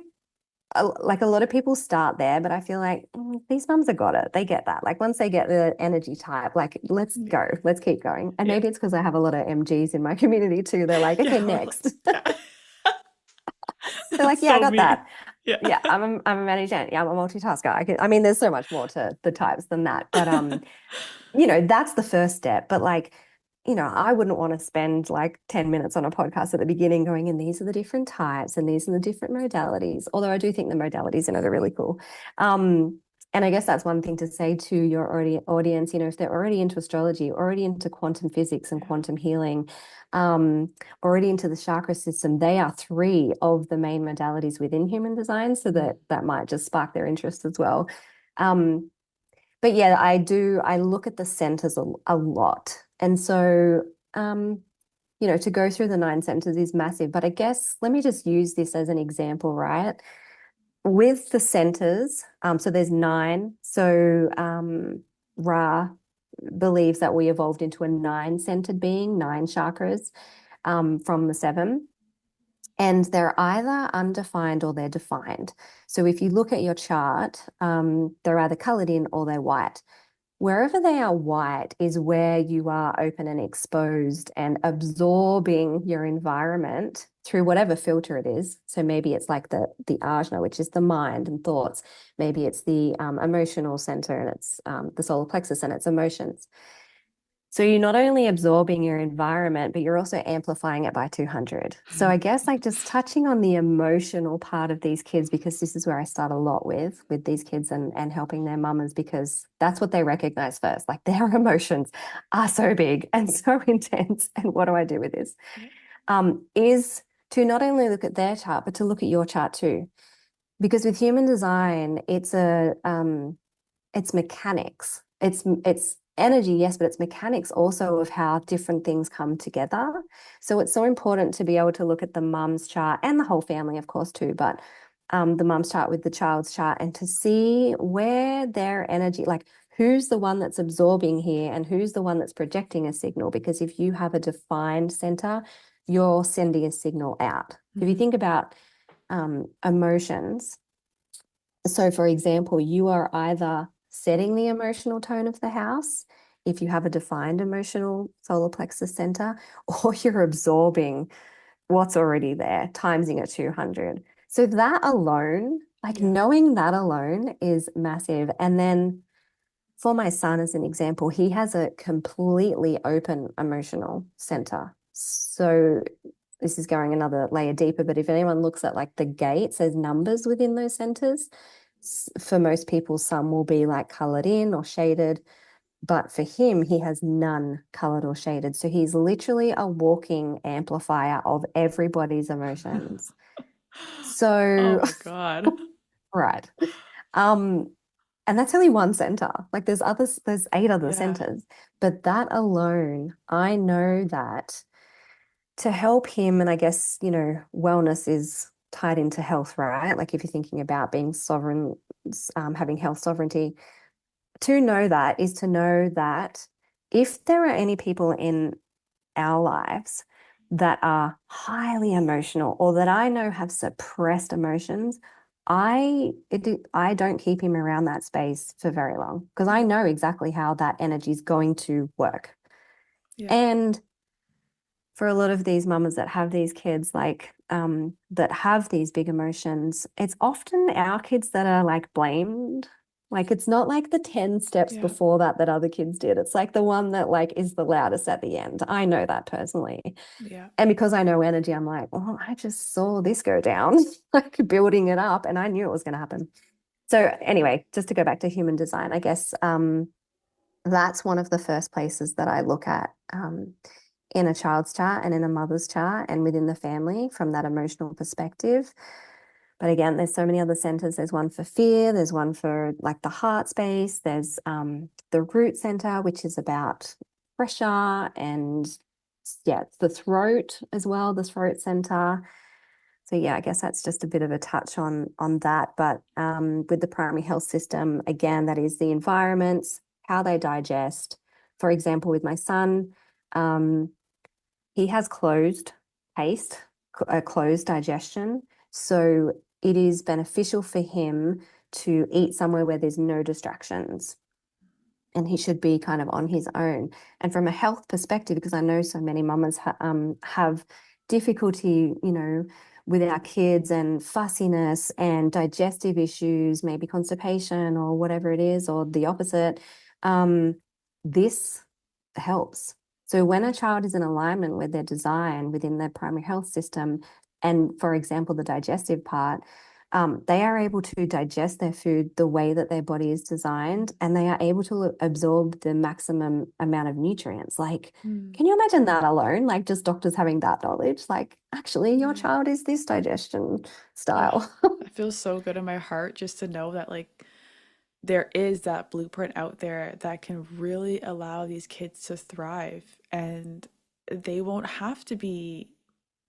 a lot of people start there, but I feel like these mums have got it. They get that. Like once they get the energy type, like let's Yeah. go, let's keep going. And Yeah. maybe it's because I have a lot of MGs in my community too. They're like, okay, Yeah. Well, next. yeah. They're like, That's yeah, I so got me. that. Yeah. Yeah, I'm a manager. Yeah, I'm a multitasker. I mean, there's so much more to the types than that. But you know, that's the first step. But like, you know, I wouldn't want to spend like 10 minutes on a podcast at the beginning going, and these are the different types and these are the different modalities. Although I do think the modalities in it are really cool. And I guess that's one thing to say to your audience, you know, if they're already into astrology, already into quantum physics and Yeah. quantum healing, already into the chakra system, they are 3 of the main modalities within human design. So that might just spark their interest as well. Um, but yeah, I look at the centers a lot. And so, you know, to go through the 9 centers is massive. But I guess let me just use this as an example, right? with the centers, so there's 9. So Ra believes that we evolved into a 9-centered being, 9 chakras from the 7. And they're either undefined or they're defined. So if you look at your chart, they're either colored in or they're white. Wherever they are white is where you are open and exposed and absorbing your environment through whatever filter it is. So maybe it's like the ajna, which is the mind and thoughts. Maybe it's the emotional center and it's the solar plexus and it's emotions. So you're not only absorbing your environment, but you're also amplifying it by 200. So I guess like just touching on the emotional part of these kids, because this is where I start a lot with these kids and helping their mamas, because that's what they recognize first. Like their emotions are so big and so intense. And what do I do with this? Is to not only look at their chart, but to look at your chart too. Because with human design, it's mechanics. It's energy, yes, but it's mechanics also of how different things come together. So it's so important to be able to look at the mum's chart and the whole family, of course, too, but the mum's chart with the child's chart and to see where their energy, like who's the one that's absorbing here and who's the one that's projecting a signal. Because if you have a defined center, you're sending a signal out. If you think about emotions, so for example, you are either setting the emotional tone of the house if you have a defined emotional solar plexus center, or you're absorbing what's already there, timesing at 200. So that alone, like knowing that alone is massive. And then for my son, as an example, he has a completely open emotional center. So this is going another layer deeper, but if anyone looks at like the gates, there's numbers within those centers. For most people, some will be like colored in or shaded, but for him, he has none colored or shaded. So he's literally a walking amplifier of everybody's emotions. Oh So, my God. right. Um, and that's only one center. Like there's others, there's 8 other Yeah. centers, but that alone, I know that to help him, and I guess, wellness is tied into health, right? Like if you're thinking about being sovereign, having health sovereignty, to know that is to know that if there are any people in our lives that are highly emotional or that I know have suppressed emotions, I don't keep him around that space for very long because I know exactly how that energy is going to work. Yeah. And for a lot of these mamas that have these kids, like that have these big emotions, it's often our kids that are like blamed. Like it's not like the 10 steps Yeah. before that other kids did. It's like the one that like is the loudest at the end. I know that personally. Yeah. And because I know energy, I'm like, oh, I just saw this go down, like building it up, and I knew it was going to happen. So anyway, just to go back to human design, I guess that's one of the first places that I look at in a child's chart and in a mother's chart and within the family from that emotional perspective. But again, there's so many other centers. There's one for fear, there's one for like the heart space, there's the root center, which is about pressure and yeah, it's the throat as well, the throat center. So yeah, I guess that's just a bit of a touch on that. But with the primary health system, again, that is the environments, how they digest. For example, with my son, he has closed taste, closed digestion. So it is beneficial for him to eat somewhere where there's no distractions. And he should be kind of on his own. And from a health perspective, because I know so many mamas have difficulty, with our kids and fussiness and digestive issues, maybe constipation or whatever it is, or the opposite, this helps. So when a child is in alignment with their design within their primary health system, and for example, the digestive part, they are able to digest their food the way that their body is designed, and they are able to absorb the maximum amount of nutrients. Like, can you imagine that alone? Like, just doctors having that knowledge, like, actually, your Yeah. child is this digestion Oh, style. that feels so good in my heart just to know that like there is that blueprint out there that can really allow these kids to thrive and they won't have to be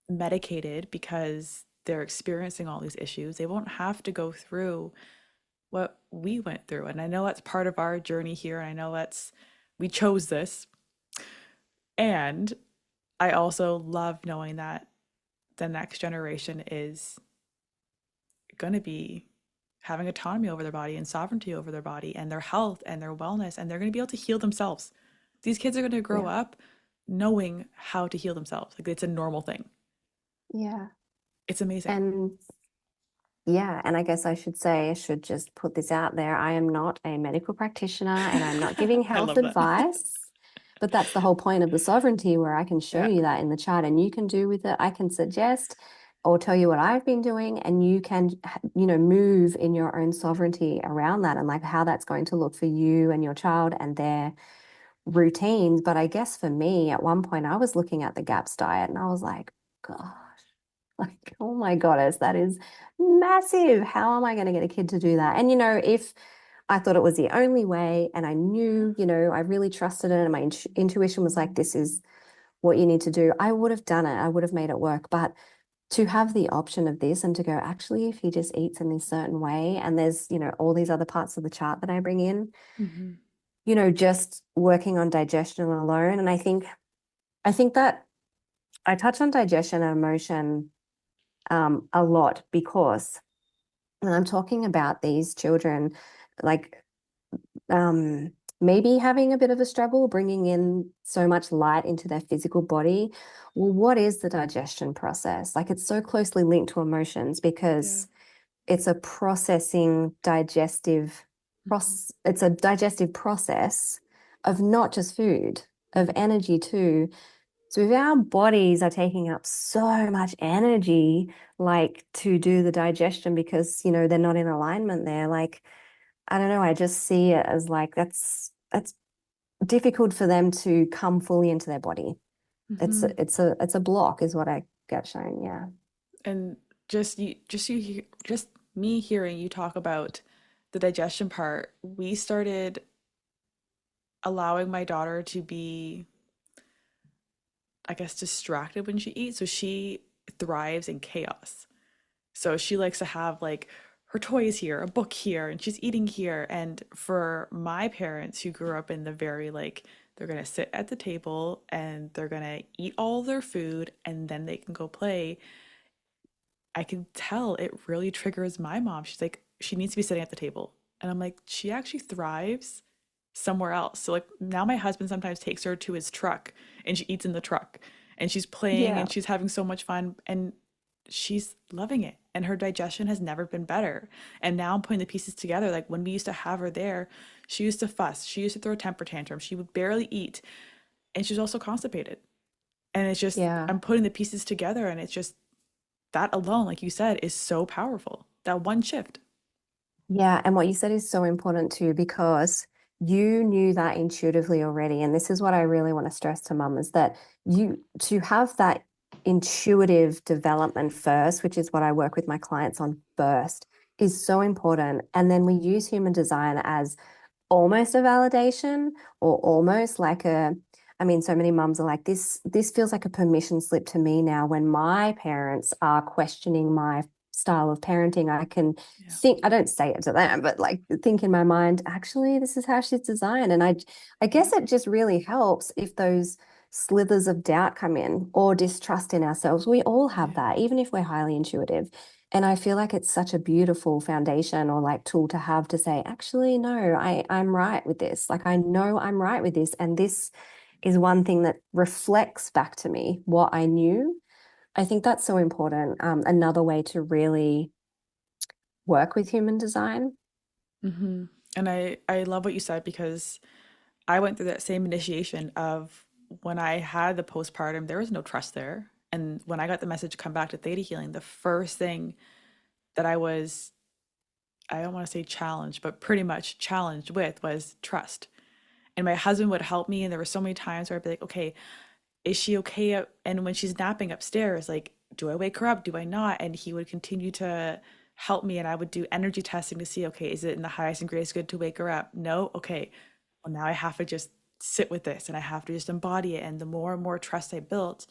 medicated because they're experiencing all these issues, they won't have to go through what we went through. And I know that's part of our journey here. And I know we chose this. And I also love knowing that the next generation is going to be having autonomy over their body and sovereignty over their body and their health and their wellness, and they're going to be able to heal themselves. These kids are going to grow Yeah. up knowing how to heal themselves. Like it's a normal thing. Yeah. It's amazing. And yeah, and I guess I should just put this out there. I am not a medical practitioner and I'm not giving I health love that. advice, but that's the whole point of the sovereignty, where I can show Yeah. you that in the chart and you can do with it. I can suggest or tell you what I've been doing, and you can, move in your own sovereignty around that and like how that's going to look for you and your child and their routines. But I guess for me, at one point, I was looking at the GAPS diet and I was like, God. Like, oh my goddess, that is massive. How am I going to get a kid to do that? And, if I thought it was the only way and I knew, I really trusted it and my intuition was like, this is what you need to do, I would have done it. I would have made it work. But to have the option of this and to go, actually, if he just eats in this certain way, and there's, all these other parts of the chart that I bring in, Mm-hmm. just working on digestion alone. And I think that I touch on digestion and emotion a lot, because when I'm talking about these children, like maybe having a bit of a struggle bringing in so much light into their physical body, well, what is the digestion process? Like it's so closely linked to emotions, Yeah. because it's a processing digestive Mm-hmm. it's a digestive process of not just food, of energy too. So if our bodies are taking up so much energy, like to do the digestion because, they're not in alignment there, like, I don't know, I just see it as like that's difficult for them to come fully into their body. It's Mm-hmm. a, it's a it's a block is what I get shown. Yeah. And just me hearing you talk about the digestion part, we started allowing my daughter to be, I guess, distracted when she eats. So she thrives in chaos. So she likes to have like her toys here, a book here, and she's eating here. And for my parents who grew up in the very like, they're going to sit at the table and they're going to eat all their food and then they can go play. I can tell it really triggers my mom. She's like, she needs to be sitting at the table. And I'm like, she actually thrives somewhere else. So like now my husband sometimes takes her to his truck and she eats in the truck and she's playing Yeah. and she's having so much fun and she's loving it. And her digestion has never been better. And now I'm putting the pieces together. Like when we used to have her there, she used to fuss. She used to throw temper tantrums. She would barely eat. And she was also constipated. And it's just, Yeah. I'm putting the pieces together and it's just that alone, like you said, is so powerful. That one shift. Yeah, and what you said is so important too, because you knew that intuitively already. And this is what I really want to stress to mum, is that to have that intuitive development first, which is what I work with my clients on first, is so important. And then we use human design as almost a validation, or almost like I mean, so many mums are like, this feels like a permission slip to me now when my parents are questioning my style of parenting. I can Yeah. think, I don't say it to them, but like think in my mind, actually, this is how she's designed. And I guess it just really helps if those slithers of doubt come in, or distrust in ourselves. We all have Yeah. that, even if we're highly intuitive. And I feel like it's such a beautiful foundation or like tool to have, to say, actually, no, I'm right with this. Like, I know I'm right with this. And this is one thing that reflects back to me what I knew. I think that's so important. Another way to really work with human design. Mm-hmm. And I love what you said because I went through that same initiation of when I had the postpartum, there was no trust there. And when I got the message come back to theta healing, the first thing that I don't want to say challenged, but pretty much challenged with was trust. And my husband would help me. And there were so many times where I'd be like, okay, is she okay? And when she's napping upstairs, like, do I wake her up? Do I not? And he would continue to help me. And I would do energy testing to see, okay, is it in the highest and greatest good to wake her up? No. Okay. Well, now I have to just sit with this and I have to just embody it. And the more and more trust I built,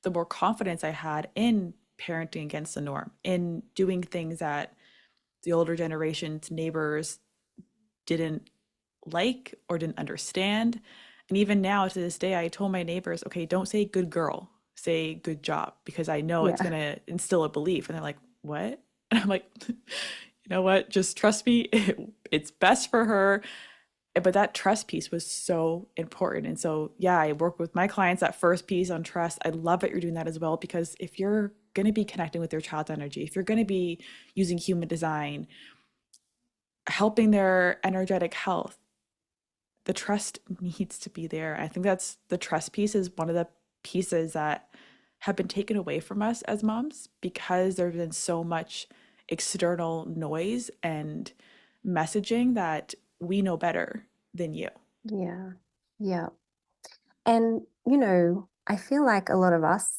the more confidence I had in parenting against the norm, in doing things that the older generation's neighbors didn't like or didn't understand. And even now to this day, I told my neighbors, okay, don't say good girl, say good job, because I know it's Yeah. going to instill a belief. And they're like, what? And I'm like, you know what? Just trust me. It's best for her. But that trust piece was so important. And so, yeah, I work with my clients that first piece on trust. I love that you're doing that as well, because if you're going to be connecting with your child's energy, if you're going to be using human design, helping their energetic health, the trust needs to be there. I think that's the trust piece is one of the pieces that have been taken away from us as moms because there's been so much external noise and messaging that we know better than you. Yeah. Yeah. And, I feel like a lot of us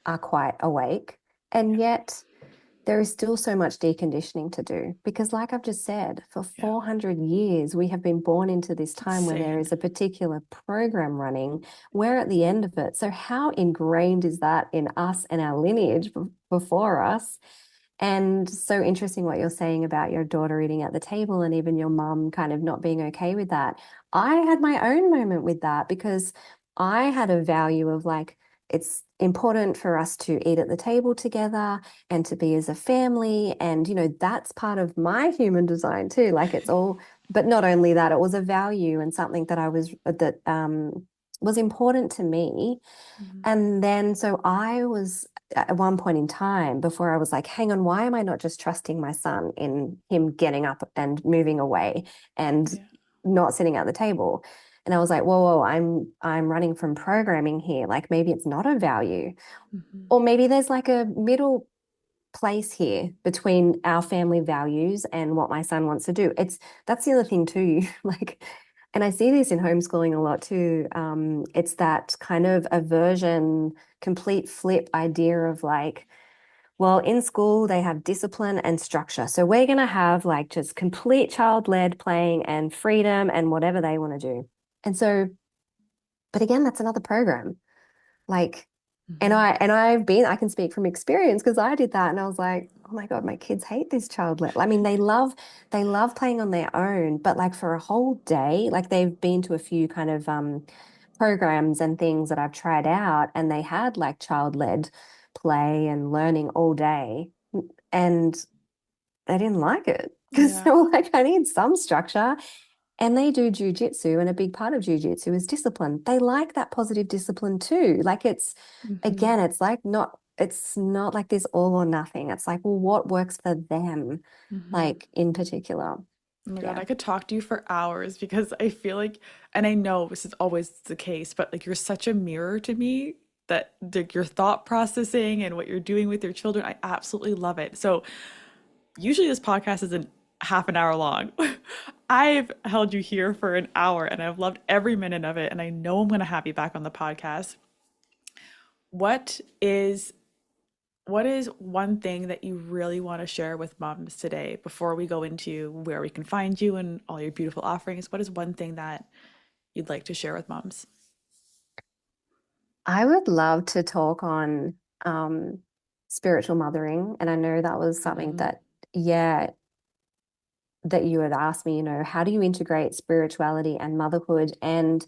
are quite awake, and yet there is still so much deconditioning to do because, like I've just said, for Yeah. 400 years, we have been born into this It's time where there insane. is a particular program running. We're at the end of it. So, how ingrained is that in us and our lineage before us? And so interesting what you're saying about your daughter eating at the table and even your mum kind of not being okay with that. I had my own moment with that because I had a value of like, it's important for us to eat at the table together and to be as a family. And, that's part of my human design too. Like it's all, but not only that, it was a value and something that was important to me. Mhm. And then, so I was at one point in time before I was like, hang on, why am I not just trusting my son in him getting up and moving away and Yeah. not sitting at the table? And I was like, whoa, I'm running from programming here. Like maybe it's not a value. Mhm. Or maybe there's like a middle place here between our family values and what my son wants to do. That's the other thing too. Like, and I see this in homeschooling a lot too. It's that kind of aversion, complete flip idea of like, well, in school they have discipline and structure. So we're going to have like just complete child-led playing and freedom and whatever they want to do. And so, but again, that's another program. Like, and Mhm. I can speak from experience because I did that and I was like, oh my God, my kids hate this child. I mean, they love playing on their own, but like for a whole day, like they've been to a few kind of programs and things that I've tried out, and they had like child-led play and learning all day. And they didn't like it because Yeah. they were like, I need some structure. And they do jujitsu, and a big part of jujitsu is discipline. They like that positive discipline too. Like Mhm. again, it's not like this all or nothing. It's like, well, what works for them, Mhm. like in particular. Oh my God, Yeah. I could talk to you for hours because I feel like, and I know this is always the case, but like you're such a mirror to me that like your thought processing and what you're doing with your children, I absolutely love it. So usually this podcast isn't half an hour long. I've held you here for an hour and I've loved every minute of it. And I know I'm going to have you back on the podcast. What is what is one thing that you really want to share with moms today before we go into where we can find you and all your beautiful offerings? What is one thing that you'd like to share with moms? I would love to talk on um, spiritual mothering. And I know that was something Mm-hmm. that, yeah, that you had asked me, how do you integrate spirituality and motherhood? And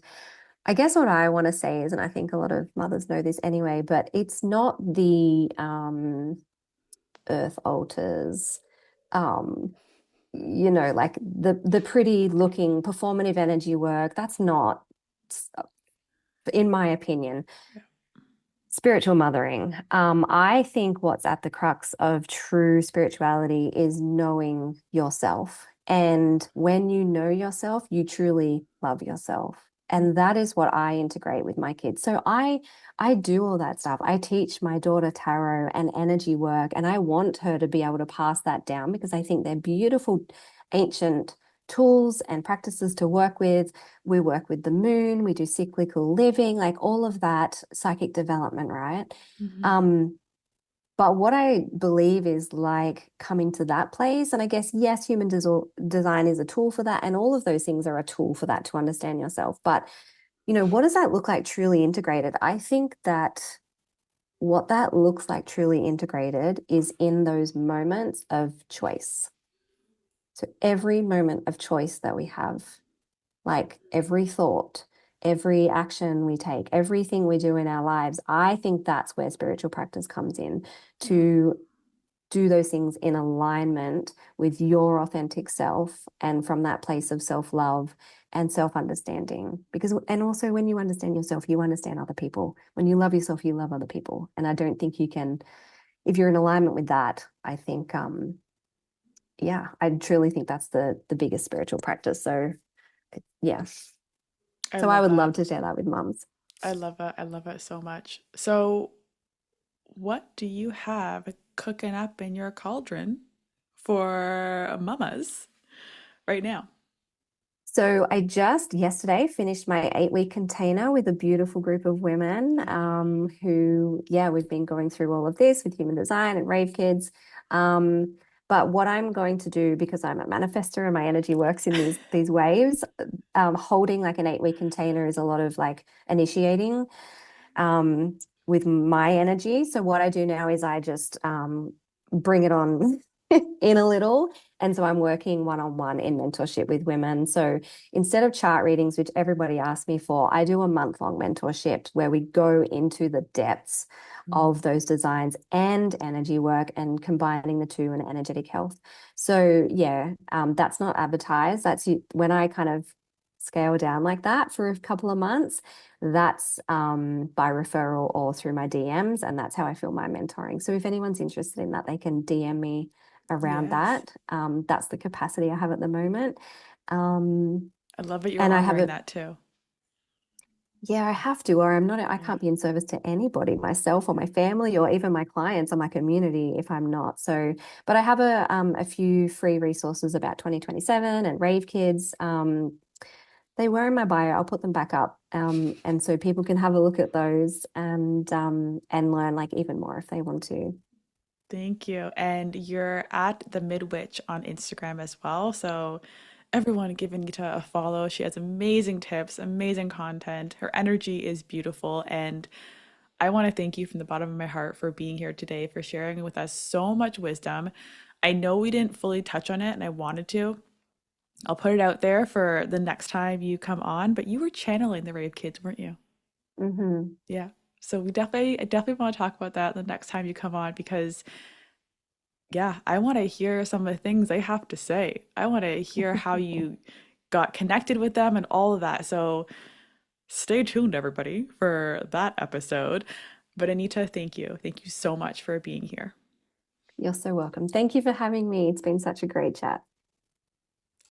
I guess what I want to say is, and I think a lot of mothers know this anyway, but it's not the earth altars, um, like the pretty looking performative energy work. That's not, in my opinion, spiritual mothering. I think what's at the crux of true spirituality is knowing yourself. And when you know yourself, you truly love yourself. And that is what I integrate with my kids. So I do all that stuff. I teach my daughter tarot and energy work, and I want her to be able to pass that down because I think they're beautiful ancient tools and practices to work with. We work with the moon, we do cyclical living, like all of that psychic development, right? Mm-hmm. Um, but what I believe is like coming to that place. And I guess, yes, design is a tool for that. And all of those things are a tool for that to understand yourself. But, what does that look like truly integrated? I think that what that looks like truly integrated is in those moments of choice. So every moment of choice that we have, like every thought, every action we take, everything we do in our lives, I think that's where spiritual practice comes in, Mm, to do those things in alignment with your authentic self and from that place of self-love and self-understanding. Because, and also when you understand yourself, you understand other people. When you love yourself, you love other people. And I don't think you can, if you're in alignment with that, I think, yeah, I truly think that's the biggest spiritual practice. So yeah. I So I love would that. love to share that with mums. I love it. I love it so much. So, what do you have cooking up in your cauldron for mamas right now? So I just yesterday finished my 8 week container with a beautiful group of women who, yeah, we've been going through all of this with human design and rave kids. But what I'm going to do, because I'm a manifester and my energy works in these waves, holding like an 8 week container is a lot of like initiating with my energy. So what I do now is I just bring it on in a little. And so I'm working one-on-one in mentorship with women. So instead of chart readings, which everybody asks me for, I do a month-long mentorship where we go into the depths Mm. of those designs and energy work and combining the two in energetic health. So yeah, that's not advertised. That's when I kind of scale down like that for a couple of months. That's by referral or through my DMs, and that's how I feel my mentoring. So if anyone's interested in that, they can DM me around Yes. that. That's the capacity I have at the moment. Um, I love that you're and I have honoring a, that too. yeah, I have to, or I'm not, I Yeah. can't be in service to anybody, myself or my family, or even my clients or my community if I'm not. So, but I have a few free resources about 2027 and Rave Kids. They were in my bio. I'll put them back up. And so people can have a look at those and learn like even more if they want to. Thank you. And you're at the Midwitch on Instagram as well. So everyone give Anita a follow. She has amazing tips, amazing content. Her energy is beautiful. And I want to thank you from the bottom of my heart for being here today, for sharing with us so much wisdom. I know we didn't fully touch on it and I wanted to. I'll put it out there for the next time you come on, but you were channeling the Rave Kids, weren't you? Mm-hmm. Yeah. So I definitely want to talk about that the next time you come on because yeah, I want to hear some of the things they have to say. I want to hear how you got connected with them and all of that. So stay tuned, everybody, for that episode. But Anita, thank you. Thank you so much for being here. You're so welcome. Thank you for having me. It's been such a great chat.